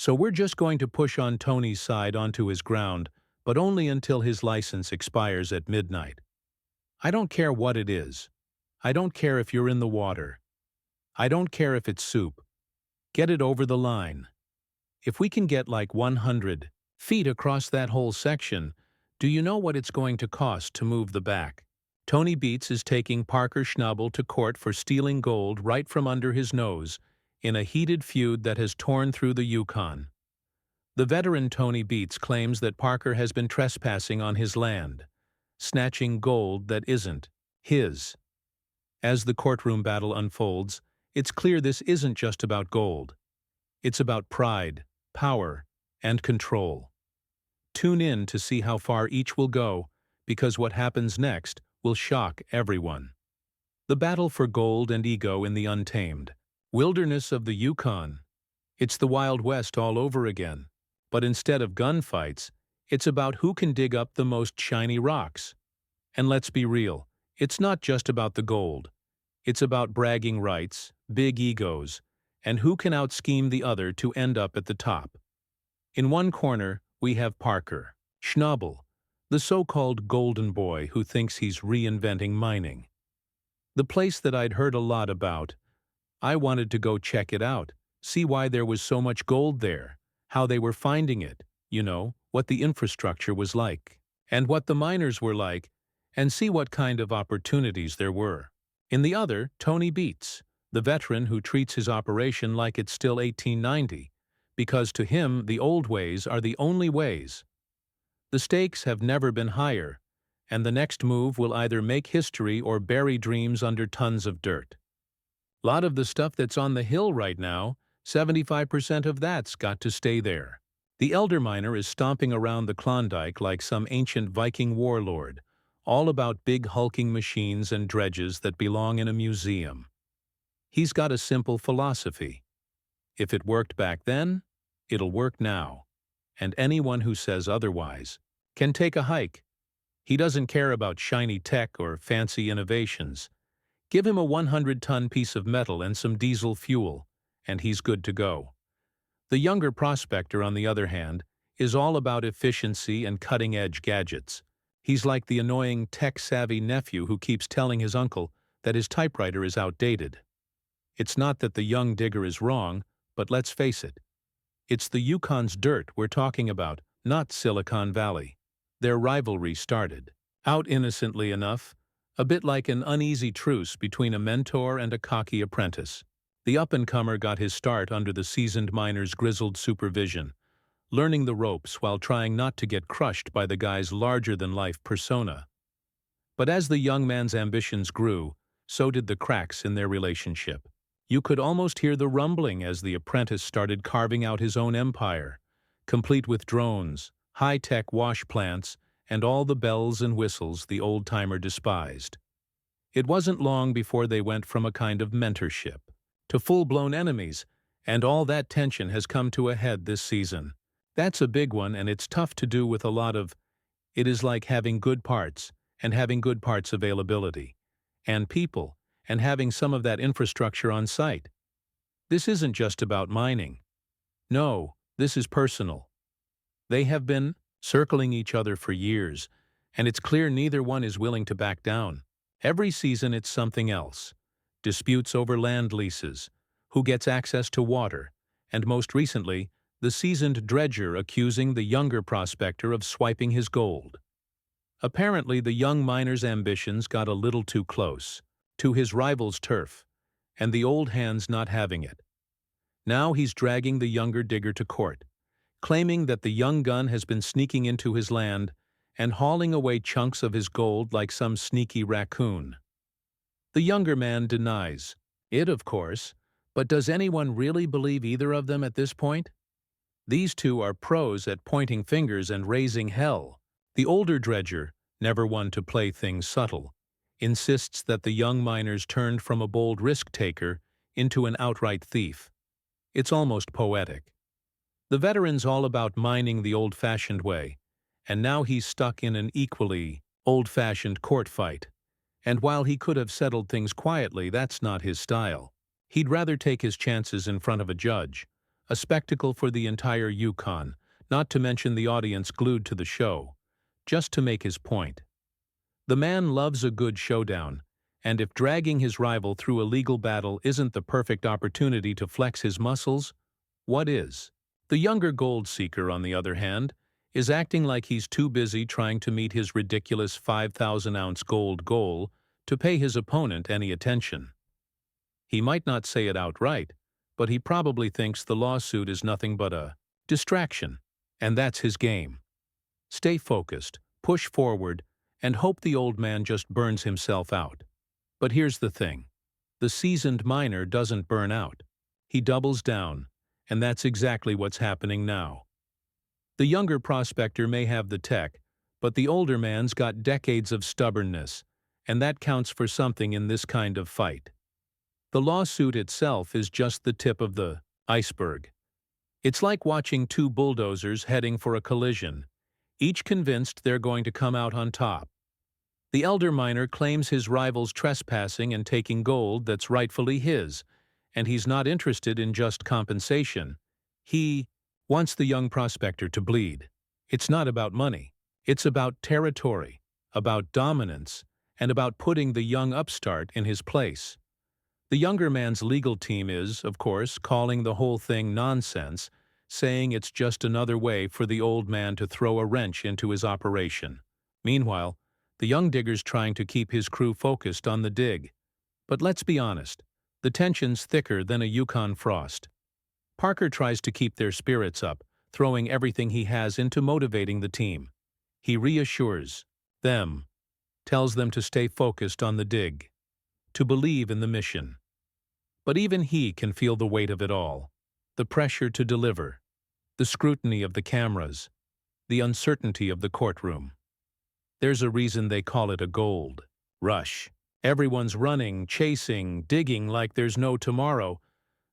So we're just going to push on Tony's side onto his ground, but only until his license expires at midnight. I don't care what it is. I don't care if you're in the water. I don't care if it's soup. Get it over the line. If we can get like 100 feet across that whole section, do you know what it's going to cost to move the back? Tony Beets is taking Parker Schnabel to court for stealing gold right from under his nose in a heated feud that has torn through the Yukon. The veteran Tony Beets claims that Parker has been trespassing on his land, snatching gold that isn't his. As the courtroom battle unfolds, it's clear this isn't just about gold. It's about pride, power, and control. Tune in to see how far each will go, because what happens next will shock everyone. The battle for gold and ego in the untamed wilderness of the Yukon. It's the Wild West all over again, but instead of gunfights, it's about who can dig up the most shiny rocks. And let's be real, it's not just about the gold. It's about bragging rights, big egos, and who can out-scheme the other to end up at the top. In one corner, we have Parker Schnabel, the so-called golden boy who thinks he's reinventing mining. The place that I'd heard a lot about. I wanted to go check it out, see why there was so much gold there, how they were finding it, what the infrastructure was like, and what the miners were like, and see what kind of opportunities there were. In the other, Tony Beets, the veteran who treats his operation like it's still 1890, because to him the old ways are the only ways. The stakes have never been higher, and the next move will either make history or bury dreams under tons of dirt. Lot of the stuff that's on the hill right now, 75% of that's got to stay there. The elder miner is stomping around the Klondike like some ancient Viking warlord, all about big hulking machines and dredges that belong in a museum. He's got a simple philosophy. If it worked back then, it'll work now. And anyone who says otherwise can take a hike. He doesn't care about shiny tech or fancy innovations. Give him a 100-ton piece of metal and some diesel fuel, and he's good to go. The younger prospector, on the other hand, is all about efficiency and cutting-edge gadgets. He's like the annoying tech-savvy nephew who keeps telling his uncle that his typewriter is outdated. It's not that the young digger is wrong, but let's face it. It's the Yukon's dirt we're talking about, not Silicon Valley. Their rivalry started out innocently enough, a bit like an uneasy truce between a mentor and a cocky apprentice. The up-and-comer got his start under the seasoned miner's grizzled supervision, learning the ropes while trying not to get crushed by the guy's larger-than-life persona. But as the young man's ambitions grew, so did the cracks in their relationship. You could almost hear the rumbling as the apprentice started carving out his own empire, complete with drones, high-tech wash plants, and all the bells and whistles the old-timer despised. It wasn't long before they went from a kind of mentorship to full-blown enemies, and all that tension has come to a head this season. That's a big one, and it's tough to do with a lot of. It is like having good parts, and having good parts availability, and people, and having some of that infrastructure on site. This isn't just about mining. No, this is personal. They have been circling each other for years, and it's clear neither one is willing to back down. Every season it's something else. Disputes over land leases, who gets access to water, and most recently, the seasoned dredger accusing the younger prospector of swiping his gold. Apparently, the young miner's ambitions got a little too close to his rival's turf, and the old hand's not having it. Now he's dragging the younger digger to court, claiming that the young gun has been sneaking into his land and hauling away chunks of his gold like some sneaky raccoon. The younger man denies it, of course, but does anyone really believe either of them at this point? These two are pros at pointing fingers and raising hell. The older dredger, never one to play things subtle, insists that the young miners turned from a bold risk-taker into an outright thief. It's almost poetic. The veteran's all about mining the old-fashioned way, and now he's stuck in an equally old-fashioned court fight. And while he could have settled things quietly, that's not his style. He'd rather take his chances in front of a judge, a spectacle for the entire Yukon, not to mention the audience glued to the show, just to make his point. The man loves a good showdown, and if dragging his rival through a legal battle isn't the perfect opportunity to flex his muscles, what is? The younger gold seeker, on the other hand, is acting like he's too busy trying to meet his ridiculous 5,000-ounce gold goal to pay his opponent any attention. He might not say it outright, but he probably thinks the lawsuit is nothing but a distraction, and that's his game. Stay focused, push forward, and hope the old man just burns himself out. But here's the thing. The seasoned miner doesn't burn out. He doubles down, and that's exactly what's happening now. The younger prospector may have the tech, but the older man's got decades of stubbornness, and that counts for something in this kind of fight. The lawsuit itself is just the tip of the iceberg. It's like watching two bulldozers heading for a collision, each convinced they're going to come out on top. The elder miner claims his rival's trespassing and taking gold that's rightfully his, and he's not interested in just compensation. He wants the young prospector to bleed. It's not about money. It's about territory, about dominance, and about putting the young upstart in his place. The younger man's legal team is, of course, calling the whole thing nonsense, saying it's just another way for the old man to throw a wrench into his operation. Meanwhile, the young digger's trying to keep his crew focused on the dig. But let's be honest, the tension's thicker than a Yukon frost. Parker tries to keep their spirits up, throwing everything he has into motivating the team. He reassures them, tells them to stay focused on the dig, to believe in the mission. But even he can feel the weight of it all, the pressure to deliver, the scrutiny of the cameras, the uncertainty of the courtroom. There's a reason they call it a gold rush. Everyone's running, chasing, digging like there's no tomorrow,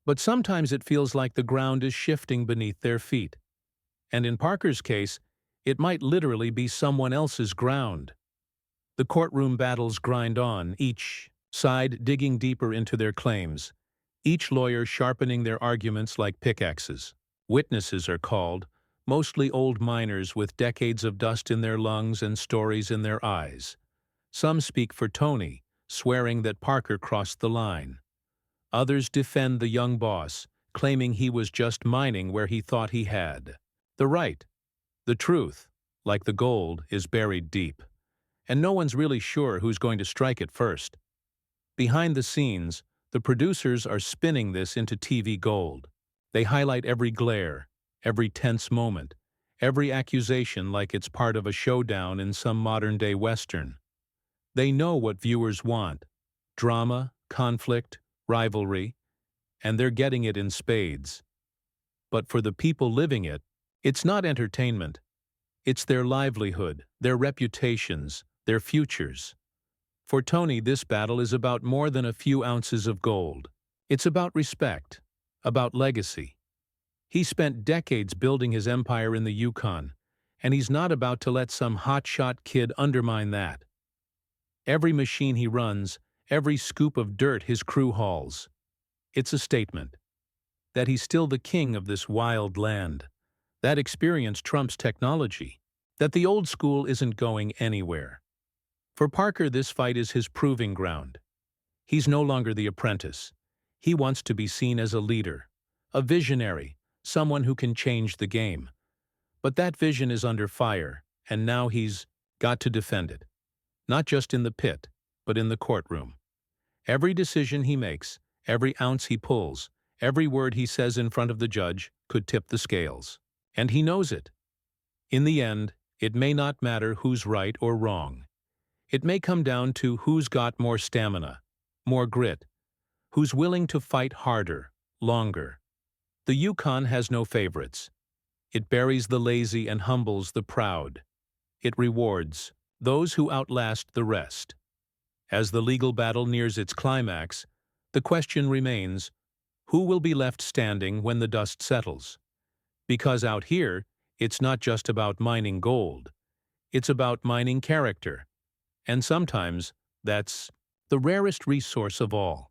but sometimes it feels like the ground is shifting beneath their feet. And in Parker's case, it might literally be someone else's ground. The courtroom battles grind on, each side digging deeper into their claims, each lawyer sharpening their arguments like pickaxes. Witnesses are called, mostly old miners with decades of dust in their lungs and stories in their eyes. Some speak for Tony, swearing that Parker crossed the line. Others defend the young boss, claiming he was just mining where he thought he had the right. The truth, like the gold, is buried deep, and no one's really sure who's going to strike it first. Behind the scenes, the producers are spinning this into TV gold. They highlight every glare, every tense moment, every accusation like it's part of a showdown in some modern-day Western. They know what viewers want: drama, conflict, rivalry, and they're getting it in spades. But for the people living it, it's not entertainment. It's their livelihood, their reputations, their futures. For Tony, this battle is about more than a few ounces of gold. It's about respect, about legacy. He spent decades building his empire in the Yukon, and he's not about to let some hotshot kid undermine that. Every machine he runs, every scoop of dirt his crew hauls, it's a statement that he's still the king of this wild land, that experience trumps technology, that the old school isn't going anywhere. For Parker, this fight is his proving ground. He's no longer the apprentice. He wants to be seen as a leader, a visionary, someone who can change the game. But that vision is under fire, and now he's got to defend it. Not just in the pit, but in the courtroom. Every decision he makes, every ounce he pulls, every word he says in front of the judge could tip the scales. And he knows it. In the end, it may not matter who's right or wrong. It may come down to who's got more stamina, more grit, who's willing to fight harder, longer. The Yukon has no favorites. It buries the lazy and humbles the proud. It rewards those who outlast the rest. As the legal battle nears its climax, the question remains, who will be left standing when the dust settles? Because out here, it's not just about mining gold. It's about mining character. And sometimes, that's the rarest resource of all.